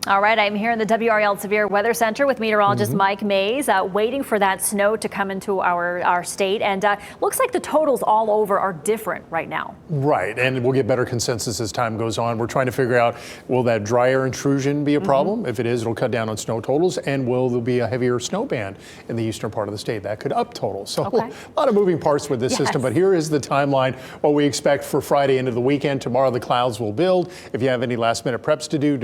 All right, I'm here in the WRAL Severe Weather Center with meteorologist Mike Mays, waiting for that snow to come into our state. And looks like the totals all over are different right now. Right, and we'll get better consensus as time goes on. We're trying to figure out, will that dry air intrusion be a problem? If it is, it'll cut down on snow totals. And will there be a heavier snow band in the eastern part of the state? That could up totals. So a lot of moving parts with this system. But here is the timeline, what we expect for Friday into the weekend. Tomorrow the clouds will build. If you have any last minute preps to do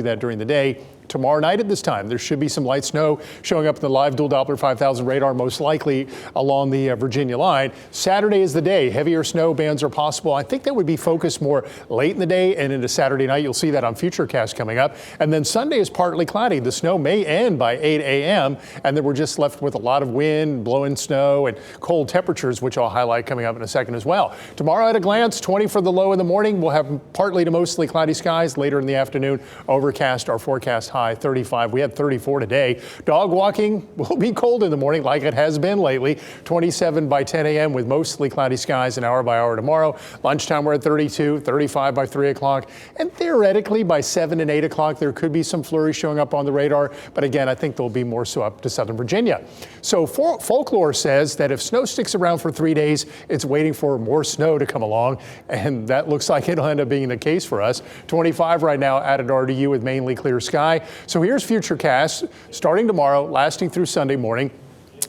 that during the day. Tomorrow night at this time, there should be some light snow showing up in the live dual Doppler 5000 radar, most likely along the Virginia line. Saturday is the day. Heavier snow bands are possible. I think that would be focused more late in the day and into Saturday night. You'll see that on Futurecast coming up. And then Sunday is partly cloudy. The snow may end by 8 a.m. and then we're just left with a lot of wind, blowing snow, and cold temperatures, which I'll highlight coming up in a second as well. Tomorrow at a glance, 20 for the low in the morning. We'll have partly to mostly cloudy skies later in the afternoon. Overcast, our forecast high 35. We had 34 today. Dog walking will be cold in the morning like it has been lately. 27 by 10 a.m. with mostly cloudy skies and hour by hour tomorrow. Lunchtime we're at 32, 35 by 3 o'clock. And theoretically by 7 and 8 o'clock there could be some flurries showing up on the radar. But again, I think there'll be more so up to southern Virginia. So folklore says that if snow sticks around for 3 days, it's waiting for more snow to come along. And that looks like it'll end up being the case for us. 25 right now at RDU with mainly clear sky. So here's Futurecast starting tomorrow, lasting through Sunday morning.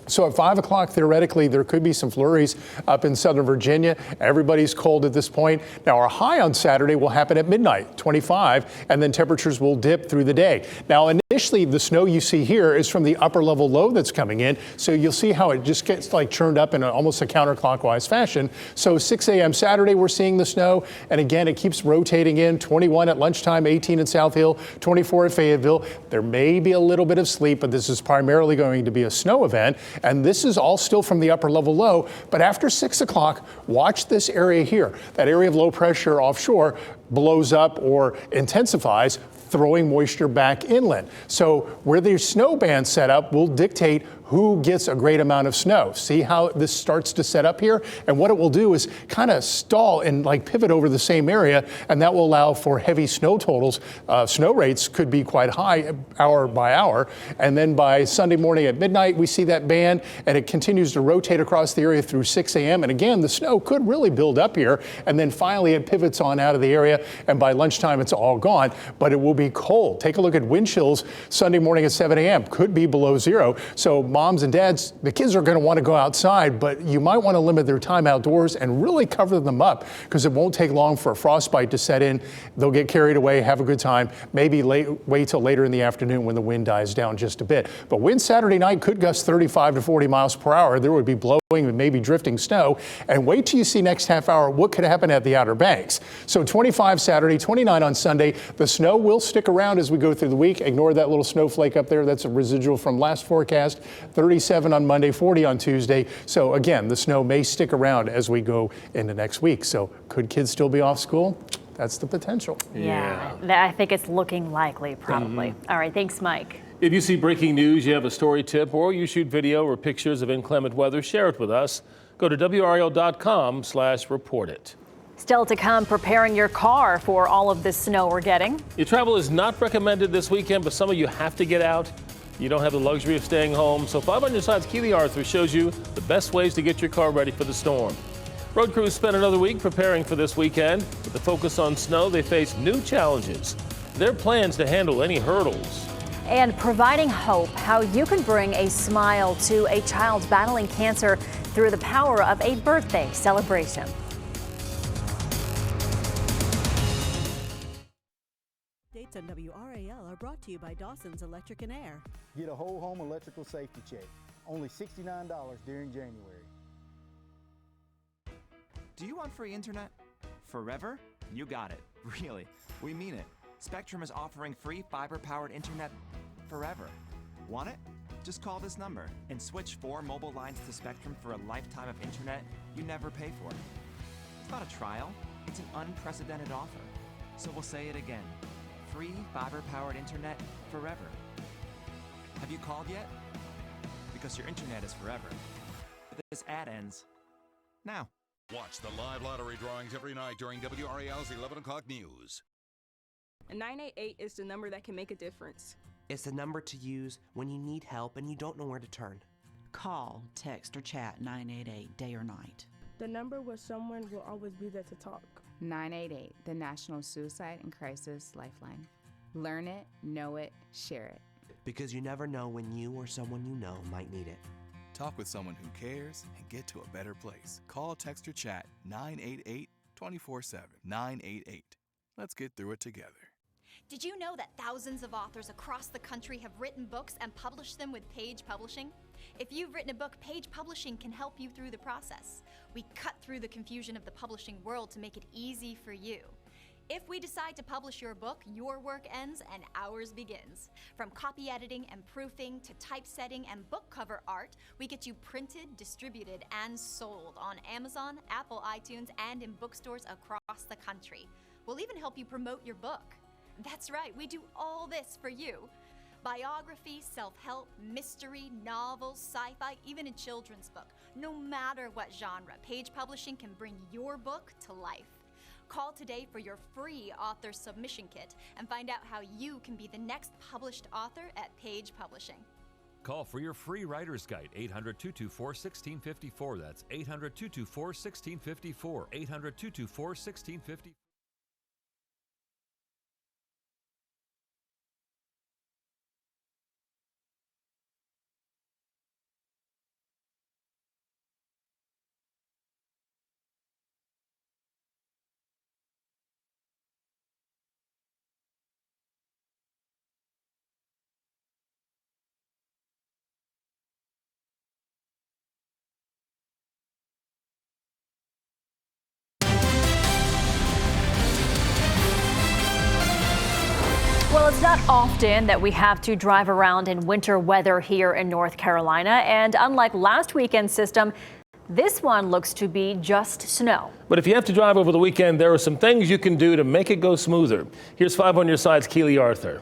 So at 5 o'clock, theoretically, there could be some flurries up in southern Virginia. Everybody's cold at this point. Now, our high on Saturday will happen at midnight, 25, and then temperatures will dip through the day. Now, initially, the snow you see here is from the upper level low that's coming in. So you'll see how it just gets like churned up in almost a counterclockwise fashion. So 6 a.m. Saturday, we're seeing the snow. And again, it keeps rotating in. 21 at lunchtime, 18 in South Hill, 24 at Fayetteville. There may be a little bit of sleep, but this is primarily going to be a snow event. And this is all still from the upper level low. But after 6 o'clock, watch this area here. That area of low pressure offshore blows up or intensifies, throwing moisture back inland. So where the snow band set up will dictate who gets a great amount of snow. See how this starts to set up here? And what it will do is kind of stall and like pivot over the same area, and that will allow for heavy snow totals. Snow rates could be quite high hour by hour. And then by Sunday morning at midnight, we see that band, and it continues to rotate across the area through 6 a.m. And again, the snow could really build up here. And then finally, it pivots on out of the area. And by lunchtime, it's all gone. But it will be cold. Take a look at wind chills Sunday morning at 7 a.m. Could be below zero. So moms and dads, the kids are going to want to go outside, but you might want to limit their time outdoors and really cover them up because it won't take long for a frostbite to set in. They'll get carried away, have a good time, maybe wait till later in the afternoon when the wind dies down just a bit. But wind Saturday night could gust 35 to 40 miles per hour. There would be blowing and maybe drifting snow. And wait till you see next half hour what could happen at the Outer Banks. So 25 Saturday, 29 on Sunday. The snow will stick around as we go through the week. Ignore that little snowflake up there. That's a residual from last forecast. 37 on Monday, 40 on Tuesday. So again, the snow may stick around as we go into next week. So could kids still be off school? That's the potential. Yeah, I think it's looking likely, probably. All right, thanks, Mike. If you see breaking news, you have a story tip, or you shoot video or pictures of inclement weather, share it with us. Go to WRAL.com/report it. Still to come, preparing your car for all of this snow we're getting. Your travel is not recommended this weekend, but some of you have to get out. You don't have the luxury of staying home, so 5 on Your Side's Keely Arthur shows you the best ways to get your car ready for the storm. Road crews spent another week preparing for this weekend. With the focus on snow, they face new challenges. Their plans to handle any hurdles. And providing hope, how you can bring a smile to a child battling cancer through the power of a birthday celebration. Dates on WRAL are brought to you by Dawson's Electric and Air. Get a whole home electrical safety check. Only $69 during January. Do you want free internet? Forever? You got it. Really. We mean it. Spectrum is offering free fiber-powered internet forever. Want it? Just call this number and switch 4 mobile lines to Spectrum for a lifetime of internet you never pay for. It's not a trial. It's an unprecedented offer. So we'll say it again. Free fiber-powered internet forever. Have you called yet? Because your internet is forever. This ad ends now. Watch the live lottery drawings every night during WRAL's 11 o'clock news. And 988 is the number that can make a difference. It's the number to use when you need help and you don't know where to turn. Call, text, or chat 988 day or night. The number where someone will always be there to talk. 988, the National Suicide and Crisis Lifeline. Learn it, know it, share it. Because you never know when you or someone you know might need it. Talk with someone who cares and get to a better place. Call, text, or chat 988 24/7. 988. Let's get through it together. Did you know that thousands of authors across the country have written books and published them with Page Publishing? If you've written a book, Page Publishing can help you through the process. We cut through the confusion of the publishing world to make it easy for you. If we decide to publish your book, your work ends and ours begins. From copy editing and proofing to typesetting and book cover art, we get you printed, distributed, and sold on Amazon, Apple iTunes, and in bookstores across the country. We'll even help you promote your book. That's right, we do all this for you. Biography, self-help, mystery, novels, sci-fi, even a children's book. No matter what genre, Page Publishing can bring your book to life. Call today for your free author submission kit and find out how you can be the next published author at Page Publishing. Call for your free writer's guide, 800-224-1654. That's 800-224-1654. 800-224-1654. Well, it's not often that we have to drive around in winter weather here in North Carolina, and unlike last weekend's system, this one looks to be just snow. But if you have to drive over the weekend, there are some things you can do to make it go smoother. Here's 5 on your side's Keely Arthur.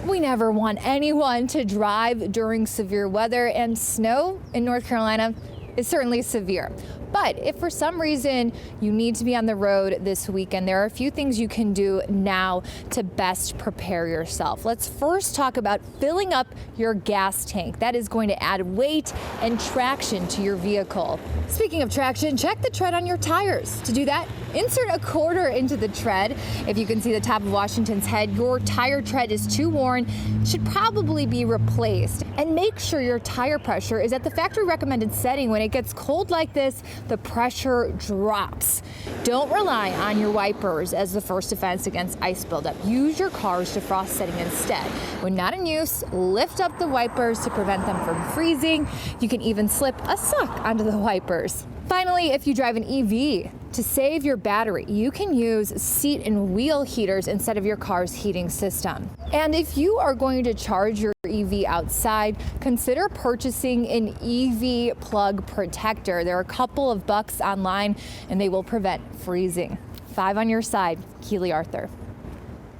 We never want anyone to drive during severe weather, and snow in North Carolina is certainly severe. But if for some reason you need to be on the road this weekend, there are a few things you can do now to best prepare yourself. Let's first talk about filling up your gas tank. That is going to add weight and traction to your vehicle. Speaking of traction, check the tread on your tires. To do that, insert a quarter into the tread. If you can see the top of Washington's head, your tire tread is too worn, should probably be replaced. And make sure your tire pressure is at the factory recommended setting. When it gets cold like this, the pressure drops. Don't rely on your wipers as the first defense against ice buildup. Use your car's defrost setting instead. When not in use, lift up the wipers to prevent them from freezing. You can even slip a sock onto the wipers. Finally, if you drive an EV, to save your battery, you can use seat and wheel heaters instead of your car's heating system. And if you are going to charge your EV outside, consider purchasing an EV plug protector. There are a couple of bucks online and they will prevent freezing. 5 on your side, Keely Arthur.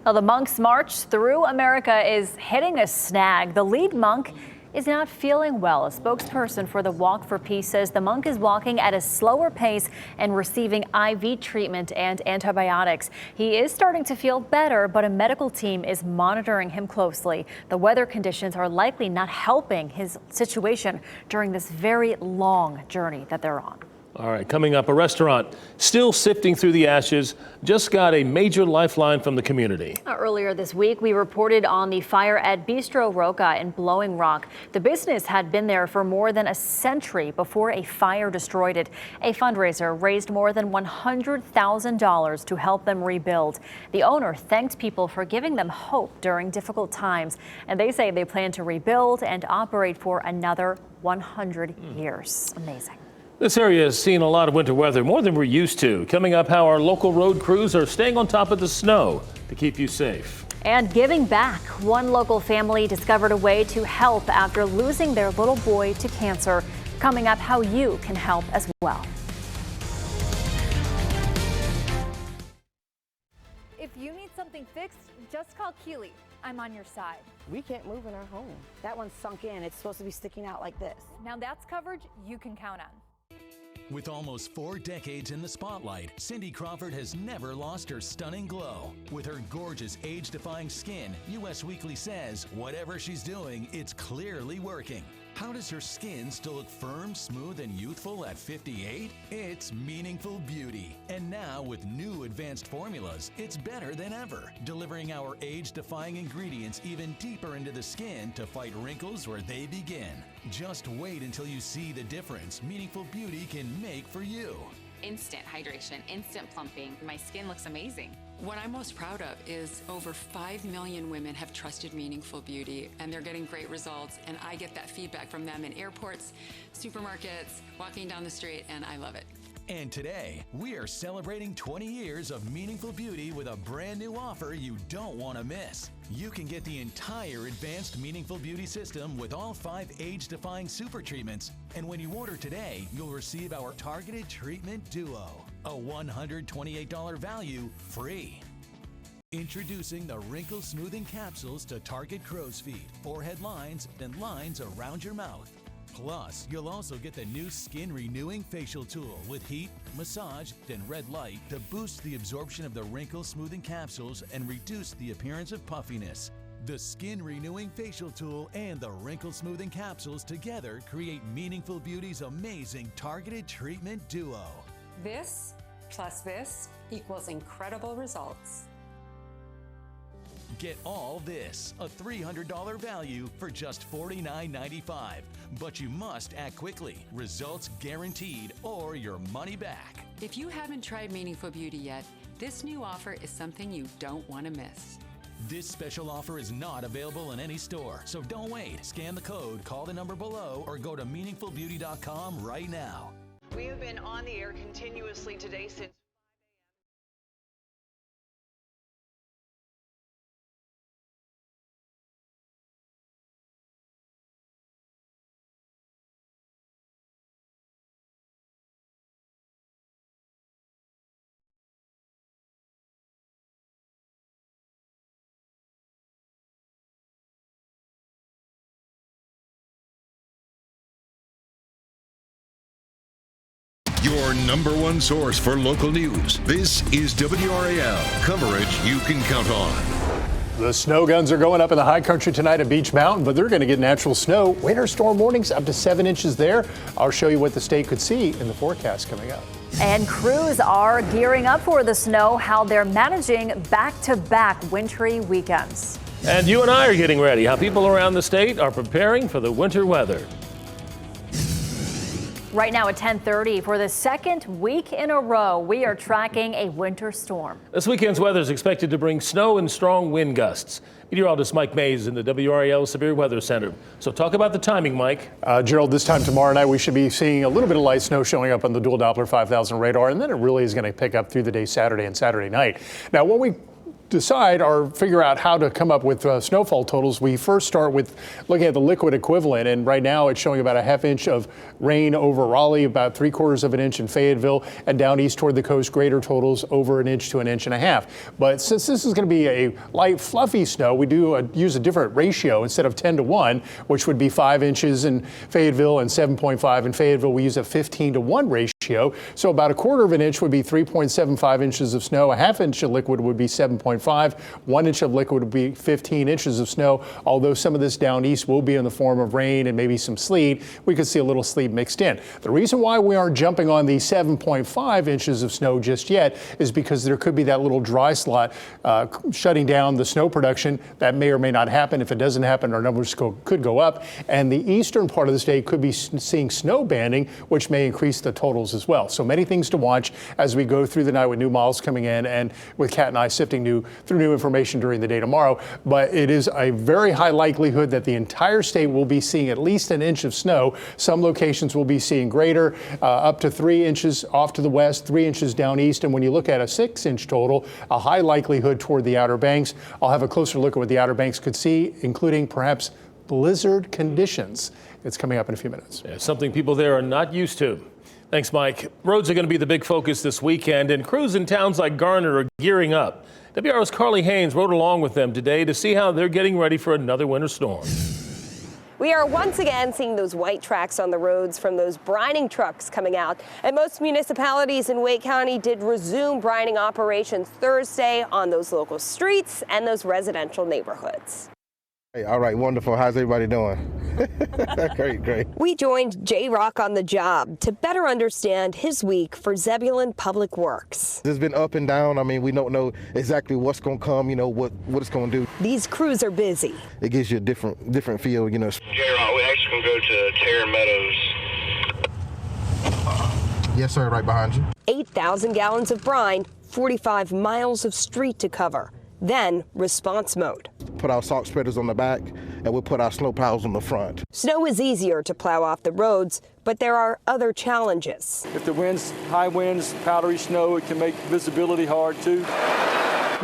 Well, the Monks March Through America is hitting a snag. The lead monk is not feeling well. A spokesperson for the Walk for Peace says the monk is walking at a slower pace and receiving IV treatment and antibiotics. He is starting to feel better, but a medical team is monitoring him closely. The weather conditions are likely not helping his situation during this very long journey that they're on. All right, coming up, a restaurant still sifting through the ashes just got a major lifeline from the community. Earlier this week, we reported on the fire at Bistro Roca in Blowing Rock. The business had been there for more than a century before a fire destroyed it. A fundraiser raised more than $100,000 to help them rebuild. The owner thanked people for giving them hope during difficult times, and they say they plan to rebuild and operate for another 100 years. Amazing. This area has seen a lot of winter weather, more than we're used to. Coming up, how our local road crews are staying on top of the snow to keep you safe. And giving back. One local family discovered a way to help after losing their little boy to cancer. Coming up, how you can help as well. If you need something fixed, just call Keely. I'm on your side. We can't move in our home. That one's sunk in. It's supposed to be sticking out like this. Now that's coverage you can count on. With almost 4 decades in the spotlight, Cindy Crawford has never lost her stunning glow. With her gorgeous, age-defying skin, US Weekly says, whatever she's doing, it's clearly working. How does her skin still look firm, smooth, and youthful at 58? It's meaningful beauty. And now, with new advanced formulas, it's better than ever, delivering our age-defying ingredients even deeper into the skin to fight wrinkles where they begin. Just wait until you see the difference meaningful beauty can make for you. Instant hydration, instant plumping. My skin looks amazing. What I'm most proud of is over 5 million women have trusted Meaningful Beauty, and they're getting great results, and I get that feedback from them in airports, supermarkets, walking down the street, and I love it. And today, we are celebrating 20 years of Meaningful Beauty with a brand new offer you don't want to miss. You can get the entire advanced Meaningful Beauty system with all 5 age-defying super treatments. And when you order today, you'll receive our Targeted Treatment Duo, a $128 value free. Introducing the Wrinkle Smoothing Capsules to target crow's feet, forehead lines, and lines around your mouth. Plus, you'll also get the new Skin Renewing Facial Tool with heat, massage, and red light to boost the absorption of the wrinkle smoothing capsules and reduce the appearance of puffiness. The Skin Renewing Facial Tool and the Wrinkle Smoothing Capsules together create Meaningful Beauty's amazing targeted treatment duo. This plus this equals incredible results. Get all this, a $300 value for just $49.95. But you must act quickly. Results guaranteed or your money back. If you haven't tried Meaningful Beauty yet, this new offer is something you don't want to miss. This special offer is not available in any store, so don't wait. Scan the code, call the number below, or go to meaningfulbeauty.com right now. We have been on the air continuously today since your #1 source for local news. This is WRAL, coverage you can count on. The snow guns are going up in the high country tonight at Beach Mountain, but they're going to get natural snow. Winter storm warnings up to 7 inches there. I'll show you what the state could see in the forecast coming up. And crews are gearing up for the snow, how they're managing back-to-back wintry weekends. And you and I are getting ready. How people around the state are preparing for the winter weather. Right now at 10:30, for the second week in a row, we are tracking a winter storm. This weekend's weather is expected to bring snow and strong wind gusts. Meteorologist Mike Mays in the WRAL Severe Weather Center. So talk about the timing, Mike. Gerald, this time tomorrow night, we should be seeing a little bit of light snow showing up on the dual Doppler 5000 radar, and then it really is going to pick up through the day Saturday and Saturday night. Now, what we decide or figure out how to come up with snowfall totals, we first start with looking at the liquid equivalent, and right now it's showing about a ½ inch of rain over Raleigh, about 3/4 of an inch in Fayetteville, and down east toward the coast, greater totals over 1 inch to 1.5 inches. But since this is going to be a light, fluffy snow, we do use a different ratio. Instead of 10-to-1, which would be 5 inches in Fayetteville and 7.5 in Fayetteville, we use a 15-to-1 ratio. So about 1/4 of an inch would be 3.75 inches of snow. A ½ inch of liquid would be 7.5. 1 inch of liquid would be 15 inches of snow. Although some of this down east will be in the form of rain and maybe some sleet, we could see a little sleet mixed in. The reason why we aren't jumping on the 7.5 inches of snow just yet is because there could be that little dry slot shutting down the snow production. That may or may not happen. If it doesn't happen, our numbers could go up. And the eastern part of the state could be seeing snow banding, which may increase the totals as well. So many things to watch as we go through the night with new models coming in and with Kat and I sifting through new information during the day tomorrow. But it is a very high likelihood that the entire state will be seeing at least 1 inch of snow. Some locations will be seeing greater, up to 3 inches off to the west, 3 inches down east. And when you look at a 6-inch total, a high likelihood toward the Outer Banks. I'll have a closer look at what the Outer Banks could see, including perhaps blizzard conditions. It's coming up in a few minutes. Yeah, something people there are not used to. Thanks, Mike. Roads are going to be the big focus this weekend, and crews in towns like Garner are gearing up. WRAL's Carly Haynes rode along with them today to see how they're getting ready for another winter storm. We are once again seeing those white tracks on the roads from those brining trucks coming out. And most municipalities in Wake County did resume brining operations Thursday on those local streets and those residential neighborhoods. Hey, all right, wonderful. How's everybody doing? Great. We joined Jay Rock on the job to better understand his week for Zebulon Public Works. It's been up and down. I mean, we don't know exactly what's going to come, what it's going to do. These crews are busy. It gives you a different feel, Jay Rock, we actually going to go to Terran Meadows. Yes, sir, right behind you. 8,000 gallons of brine, 45 miles of street to cover. Then response mode. Put our salt spreaders on the back and we'll put our snow plows on the front. Snow is easier to plow off the roads, but there are other challenges. If the wind's high winds, powdery snow, it can make visibility hard too.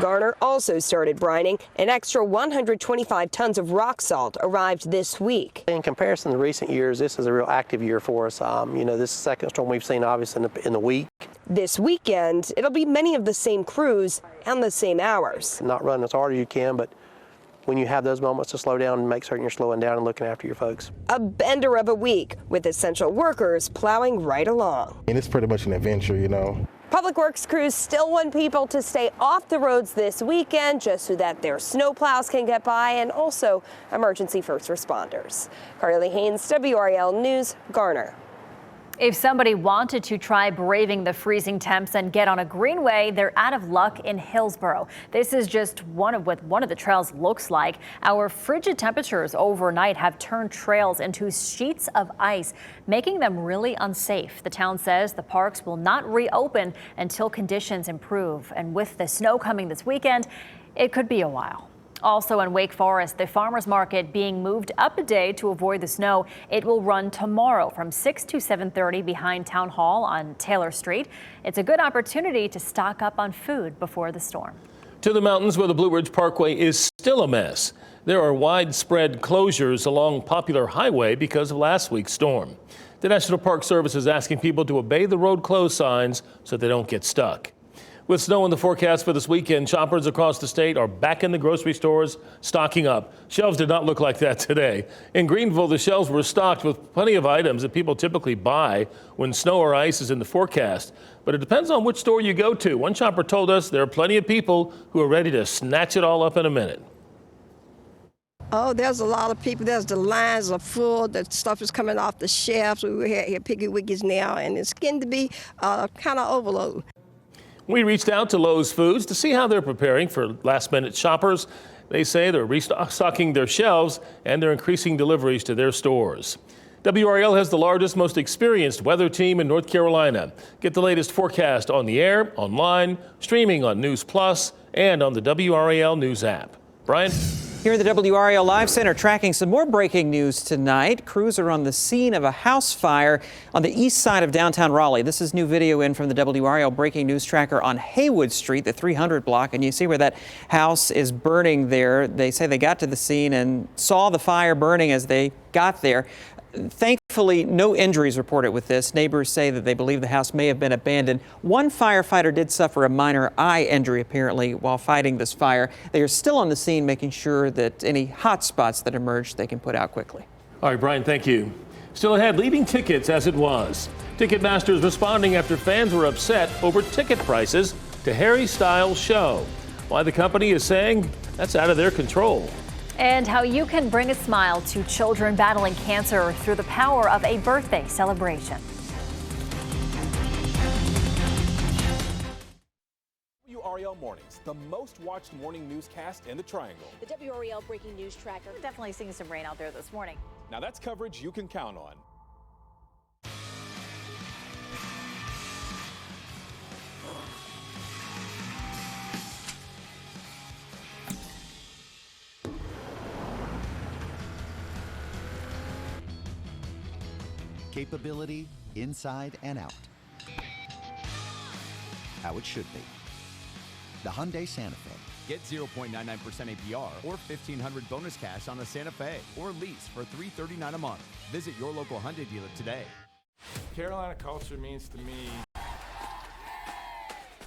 Garner also started brining. An extra 125 tons of rock salt arrived this week. In comparison to recent years, this is a real active year for us. This is the second storm we've seen, obviously, in the week. This weekend, it'll be many of the same crews and the same hours. Not running as hard as you can, but when you have those moments to slow down and make certain you're slowing down and looking after your folks. A bender of a week with essential workers plowing right along. And it's pretty much an adventure, Public Works crews still want people to stay off the roads this weekend just so that their snowplows can get by, and also emergency first responders. Carly Haynes, WRAL News, Garner. If somebody wanted to try braving the freezing temps and get on a greenway, they're out of luck in Hillsborough. This is just what one of the trails looks like. Our frigid temperatures overnight have turned trails into sheets of ice, making them really unsafe. The town says the parks will not reopen until conditions improve. And with the snow coming this weekend, it could be a while. Also in Wake Forest, the farmers market being moved up a day to avoid the snow. It will run tomorrow from 6 to 7:30 behind Town Hall on Taylor Street. It's a good opportunity to stock up on food before the storm. To the mountains where the Blue Ridge Parkway is still a mess. There are widespread closures along Popular Highway because of last week's storm. The National Park Service is asking people to obey the road closed signs so they don't get stuck. With snow in the forecast for this weekend, shoppers across the state are back in the grocery stores stocking up. Shelves did not look like that today. In Greenville, the shelves were stocked with plenty of items that people typically buy when snow or ice is in the forecast. But it depends on which store you go to. One shopper told us there are plenty of people who are ready to snatch it all up in a minute. Oh, there's a lot of people. There's the lines are full. The stuff is coming off the shelves. We have here Piggly Wiggies now, and it's getting to be kind of overload. We reached out to Lowe's Foods to see how they're preparing for last-minute shoppers. They say they're restocking their shelves and they're increasing deliveries to their stores. WRAL has the largest, most experienced weather team in North Carolina. Get the latest forecast on the air, online, streaming on News Plus, and on the WRAL News app. Brian? Here in the WRAL Live Center, tracking some more breaking news tonight. Crews are on the scene of a house fire on the east side of downtown Raleigh. This is new video in from the WRAL breaking news tracker on Haywood Street, the 300 block, and you see where that house is burning there. They say they got to the scene and saw the fire burning as they got there. Thankfully, no injuries reported with this. Neighbors say that they believe the house may have been abandoned. One firefighter did suffer a minor eye injury, apparently, while fighting this fire. They are still on the scene, making sure that any hot spots that emerge, they can put out quickly. All right, Brian, thank you. Still ahead, leaving tickets as it was. Ticketmasters responding after fans were upset over ticket prices to Harry Styles' show. Why the company is saying that's out of their control. And how you can bring a smile to children battling cancer through the power of a birthday celebration. WRAL Mornings, the most watched morning newscast in the Triangle. The WRAL breaking news tracker. We're definitely seeing some rain out there this morning. Now that's coverage you can count on. Capability inside and out. How it should be. The Hyundai Santa Fe. Get 0.99% APR or $1,500 bonus cash on the Santa Fe or lease for $339 a month. Visit your local Hyundai dealer today. Carolina culture means to me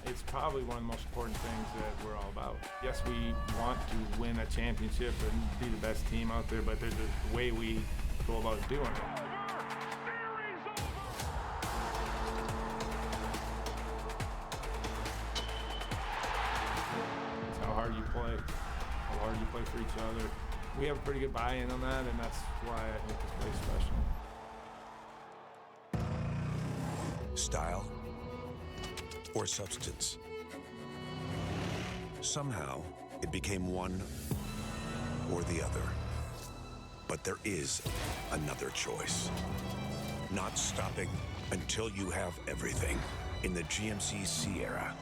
It's probably one of the most important things that we're all about. Yes, we want to win a championship and be the best team out there, but there's a way we go about doing it. It's how hard you play, how hard you play for each other. We have a pretty good buy-in on that, and that's why I think this place is special. Style or substance. Somehow, it became one or the other. But there is another choice. Not stopping until you have everything in the GMC Sierra.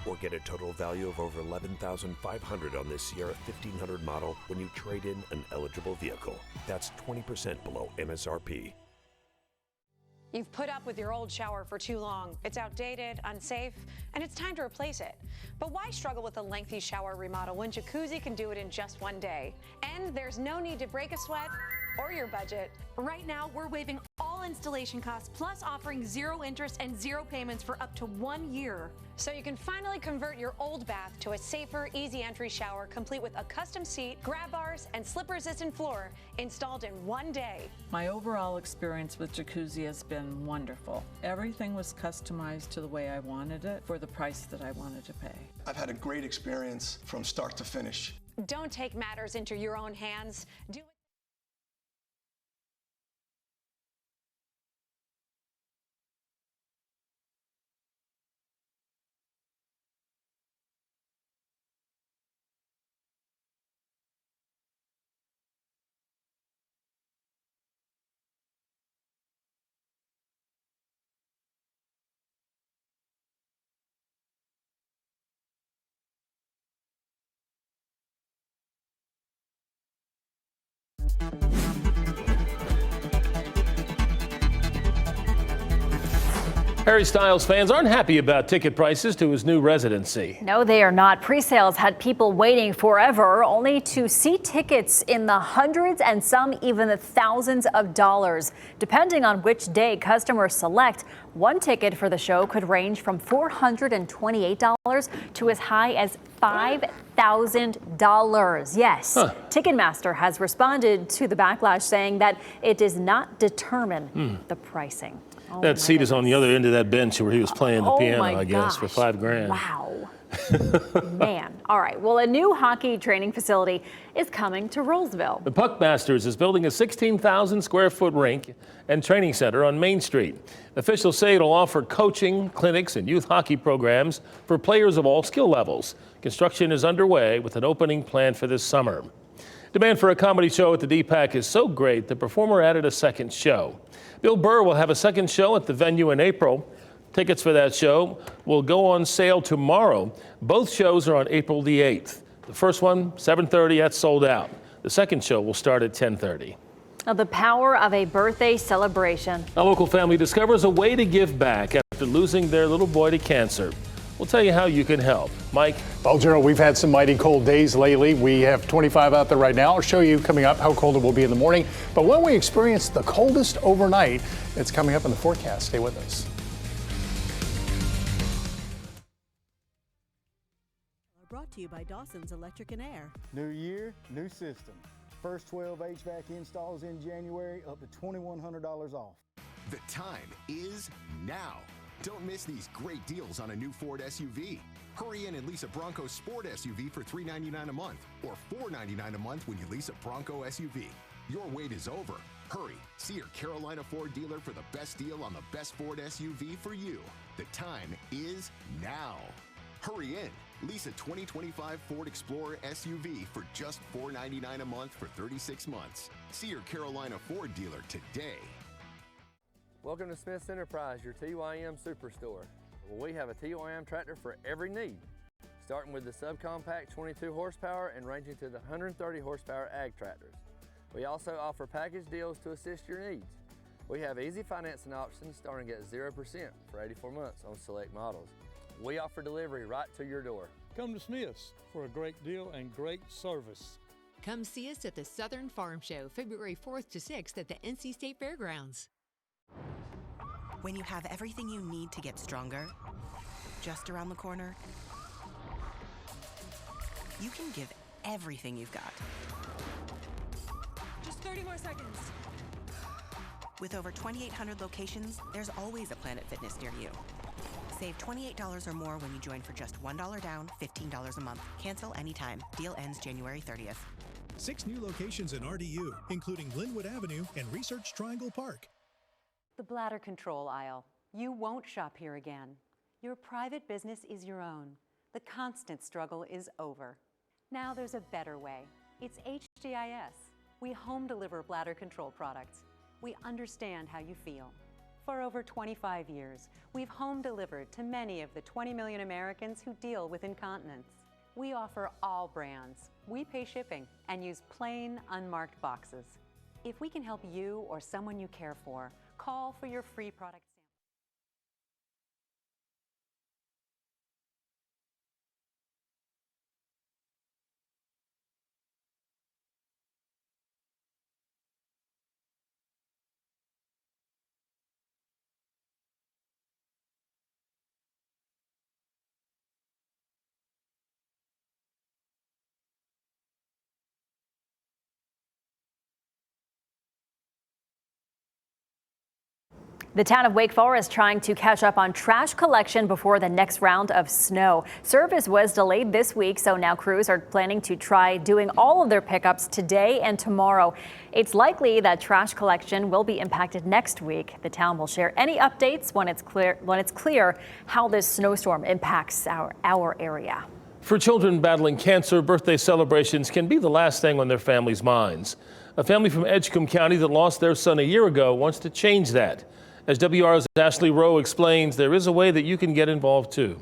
Or get a total value of over $11,500 on this Sierra 1500 model when you trade in an eligible vehicle. That's 20% below MSRP. You've put up with your old shower for too long. It's outdated, unsafe, and it's time to replace it. But why struggle with a lengthy shower remodel when Jacuzzi can do it in just one day? And there's no need to break a sweat or your budget. Right now, we're waiving all installation costs, plus offering 0 interest and 0 payments for up to 1 year. So you can finally convert your old bath to a safer, easy entry shower, complete with a custom seat, grab bars, and slip-resistant floor installed in 1 day. My overall experience with Jacuzzi has been wonderful. Everything was customized to the way I wanted it for the price that I wanted to pay. I've had a great experience from start to finish. Don't take matters into your own hands. Do it. Harry Styles fans aren't happy about ticket prices to his new residency. No, they are not. Pre-sales had people waiting forever, only to see tickets in the hundreds and some even the thousands of dollars. Depending on which day customers select, one ticket for the show could range from $428 to as high as $5,000. Yes. Ticketmaster has responded to the backlash, saying that it does not determine the pricing. Oh, that seat is on the other end of that bench where he was playing the piano, I guess, for $5,000. Wow. Man. All right. Well, a new hockey training facility is coming to Rollsville. The Puck Masters is building a 16,000 square foot rink and training center on Main Street. Officials say it'll offer coaching, clinics, and youth hockey programs for players of all skill levels. Construction is underway with an opening planned for this summer. Demand for a comedy show at the DPAC is so great, the performer added a second show. Bill Burr will have a second show at the venue in April. Tickets for that show will go on sale tomorrow. Both shows are on April the 8th. The first one, 7:30, that's sold out. The second show will start at 10:30. The power of a birthday celebration. A local family discovers a way to give back after losing their little boy to cancer. We'll tell you how you can help. Mike? Well, Gerald, we've had some mighty cold days lately. We have 25 out there right now. I'll show you coming up how cold it will be in the morning. But when we experience the coldest overnight, it's coming up in the forecast. Stay with us. Brought to you by Dawson's Electric and Air. New year, new system. First 12 HVAC installs in January, up to $2,100 off. The time is now. Don't miss these great deals on a new Ford SUV. Hurry in and lease a Bronco Sport SUV for $399 a month or $499 a month when you lease a Bronco SUV. Your wait is over. Hurry. See your Carolina Ford dealer for the best deal on the best Ford SUV for you. The time is now. Hurry in. Lease a 2025 Ford Explorer SUV for just $499 a month for 36 months. See your Carolina Ford dealer today. Welcome to Smith's Enterprise, your TYM superstore. Well, we have a TYM tractor for every need, starting with the subcompact 22 horsepower and ranging to the 130 horsepower ag tractors. We also offer package deals to assist your needs. We have easy financing options starting at 0% for 84 months on select models. We offer delivery right to your door. Come to Smith's for a great deal and great service. Come see us at the Southern Farm Show, February 4th to 6th at the NC State Fairgrounds. When you have everything you need to get stronger, just around the corner, you can give everything you've got. Just 30 more seconds. With over 2,800 locations, there's always a Planet Fitness near you. Save $28 or more when you join for just $1 down, $15 a month. Cancel anytime. Deal ends January 30th. 6 new locations in RDU, including Linwood Avenue and Research Triangle Park. The bladder control aisle. You won't shop here again. Your private business is your own. The constant struggle is over. Now there's a better way. It's HDIS. We home deliver bladder control products. We understand how you feel. For over 25 years, we've home delivered to many of the 20 million Americans who deal with incontinence. We offer all brands. We pay shipping and use plain, unmarked boxes. If we can help you or someone you care for, call for your free product sample. The town of Wake Forest trying to catch up on trash collection before the next round of snow. Service was delayed this week, so now crews are planning to try doing all of their pickups today and tomorrow. It's likely that trash collection will be impacted next week. The town will share any updates when it's clear how this snowstorm impacts our area. For children battling cancer, birthday celebrations can be the last thing on their families' minds. A family from Edgecombe County that lost their son a year ago wants to change that. As WRAL's Ashley Rowe explains, there is a way that you can get involved too.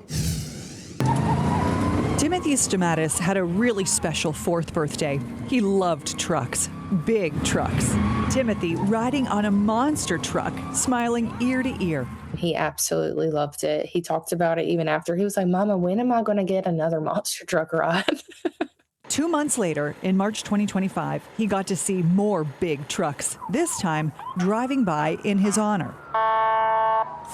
Timothy Stamatis had a really special 4th birthday. He loved trucks, big trucks. Timothy riding on a monster truck, smiling ear to ear. He absolutely loved it. He talked about it even after. He was like, "Mama, when am I going to get another monster truck ride?" 2 months later, in March 2025, he got to see more big trucks, this time driving by in his honor.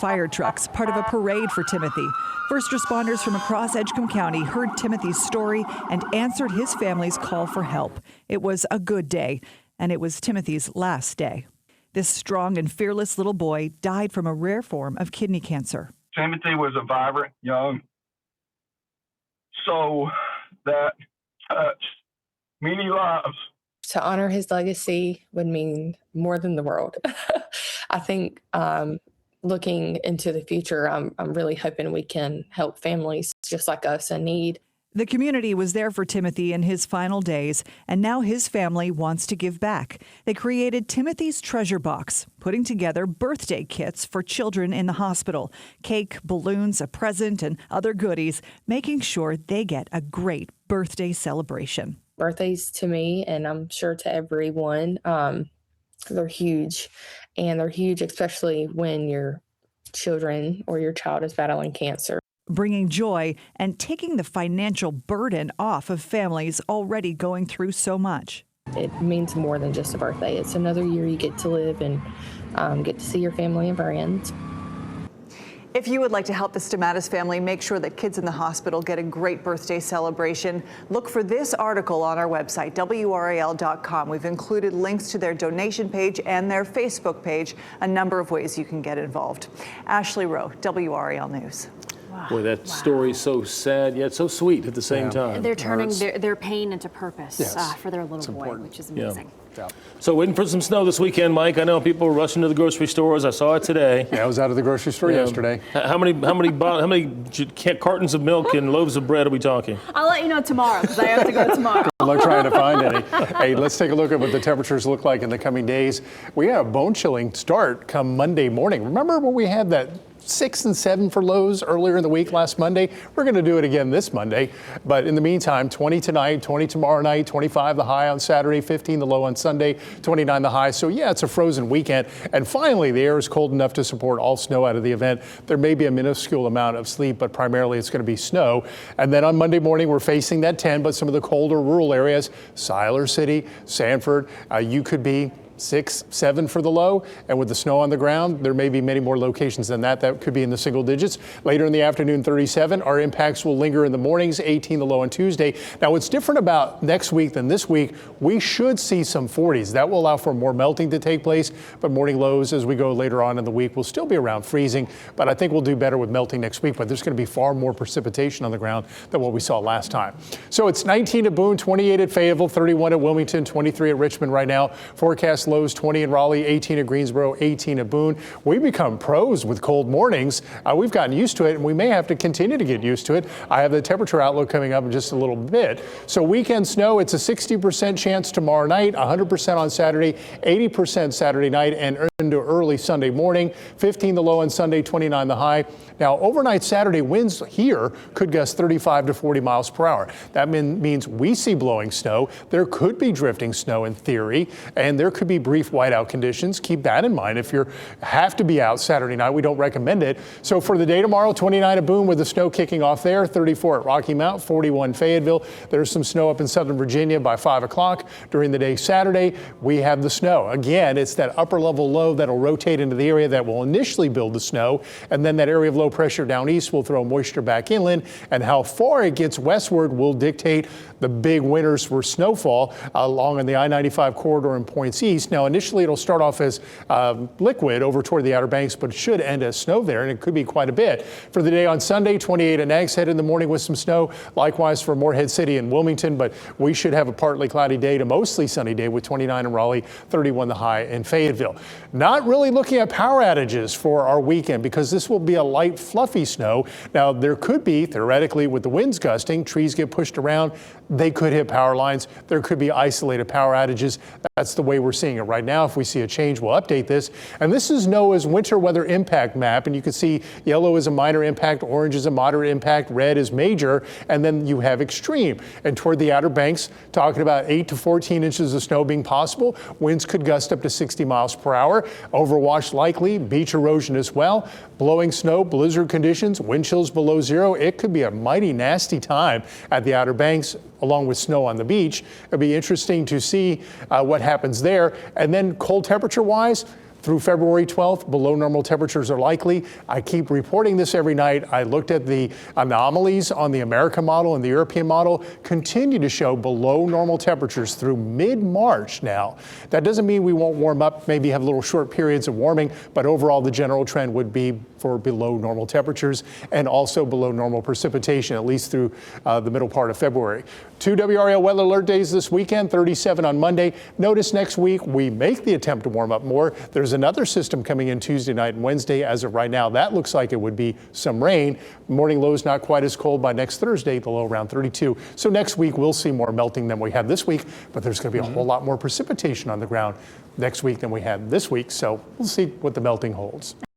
Fire trucks, part of a parade for Timothy. First responders from across Edgecombe County heard Timothy's story and answered his family's call for help. It was a good day, and it was Timothy's last day. This strong and fearless little boy died from a rare form of kidney cancer. Timothy was a vibrant young soul that touched many lives. To honor his legacy would mean more than the world. I think looking into the future, I'm really hoping we can help families just like us in need. The community was there for Timothy in his final days, and now his family wants to give back. They created Timothy's Treasure Box, putting together birthday kits for children in the hospital. Cake, balloons, a present, and other goodies, making sure they get a great birthday celebration. Birthdays to me, and I'm sure to everyone, they're huge. And they're huge, especially when your children or your child is battling cancer. Bringing joy and taking the financial burden off of families already going through so much. It means more than just a birthday. It's another year you get to live and get to see your family and friends. If you would like to help the Stamatis family make sure that kids in the hospital get a great birthday celebration, look for this article on our website, WRAL.com. We've included links to their donation page and their Facebook page, a number of ways you can get involved. Ashley Rowe, WRAL News. Boy, that story is so sad yet so sweet at the same time. They're turning their pain into purpose for their little boy, which is amazing. Yeah. So waiting for some snow this weekend, Mike. I know people are rushing to the grocery stores. I saw it today. Yeah, I was out of the grocery store yesterday. How many cartons of milk and loaves of bread are we talking? I'll let you know tomorrow because I have to go tomorrow. Good luck trying to find any. Hey, let's take a look at what the temperatures look like in the coming days. We have a bone-chilling start come Monday morning. Remember when we had that 6 and 7 for lows earlier in the week last Monday? We're going to do it again this Monday. But in the meantime, 20 tonight, 20 tomorrow night, 25 the high on Saturday, 15 the low on Sunday, 29 the high. So yeah, it's a frozen weekend. And finally, the air is cold enough to support all snow out of the event. There may be a minuscule amount of sleet, but primarily it's going to be snow. And then on Monday morning, we're facing that 10, but some of the colder rural areas, Siler City, Sanford, you could be 6, 7 for the low, and with the snow on the ground, there may be many more locations than that. That could be in the single digits. Later in the afternoon, 37. Our impacts will linger in the mornings, 18 the low on Tuesday. Now, what's different about next week than this week, we should see some 40s. That will allow for more melting to take place, but morning lows as we go later on in the week will still be around freezing, but I think we'll do better with melting next week, but there's going to be far more precipitation on the ground than what we saw last time. So it's 19 at Boone, 28 at Fayetteville, 31 at Wilmington, 23 at Richmond right now. Forecast lows 20 in Raleigh, 18 at Greensboro, 18 at Boone. We become pros with cold mornings. We've gotten used to it, and we may have to continue to get used to it. I have the temperature outlook coming up in just a little bit. So weekend snow, it's a 60% chance tomorrow night, 100% on Saturday, 80% Saturday night, and into early Sunday morning. 15 the low on Sunday, 29 the high. Now, overnight Saturday winds here could gust 35 to 40 miles per hour. That means we see blowing snow. There could be drifting snow in theory, and there could be brief whiteout conditions. Keep that in mind. If you have to be out Saturday night, we don't recommend it. So for the day tomorrow, 29 at Boone with the snow kicking off there, 34 at Rocky Mount, 41 Fayetteville. There's some snow up in southern Virginia by 5 o'clock. During the day Saturday, we have the snow. Again, it's that upper level low that'll rotate into the area that will initially build the snow, and then that area of low pressure down east will throw moisture back inland, and how far it gets westward will dictate the big winners for snowfall along in the I-95 corridor in points east. Now, initially it'll start off as liquid over toward the Outer Banks, but it should end as snow there, and it could be quite a bit. For the day on Sunday, 28 at Nags Head in the morning with some snow. Likewise for Morehead City and Wilmington, but we should have a partly cloudy day to mostly sunny day with 29 in Raleigh, 31 the high in Fayetteville. Not really looking at power outages for our weekend because this will be a light, fluffy snow. Now, there could be, theoretically, with the winds gusting, trees get pushed around, they could hit power lines. There could be isolated power outages. That's the way we're seeing it right now. If we see a change, we'll update this. And this is NOAA's winter weather impact map. And you can see yellow is a minor impact, orange is a moderate impact, red is major, and then you have extreme. And toward the Outer Banks, talking about 8 to 14 inches of snow being possible. Winds could gust up to 60 miles per hour. Overwash likely, beach erosion as well. Blowing snow, blizzard conditions, wind chills below zero. It could be a mighty nasty time at the Outer Banks, along with snow on the beach. It'll be interesting to see what happens there. And then cold temperature wise, through February 12th, below normal temperatures are likely. I keep reporting this every night. I looked at the anomalies on the American model and the European model, continue to show below normal temperatures through mid-March now. That doesn't mean we won't warm up, maybe have little short periods of warming, but overall the general trend would be for below normal temperatures and also below normal precipitation, at least through the middle part of February. 2 WRAL weather alert days this weekend, 37 on Monday. Notice next week we make the attempt to warm up more. There's another system coming in Tuesday night and Wednesday. As of right now, that looks like it would be some rain. Morning lows not quite as cold by next Thursday, the low around 32. So next week we'll see more melting than we had this week, but there's going to be a whole lot more precipitation on the ground next week than we had this week. So we'll see what the melting holds.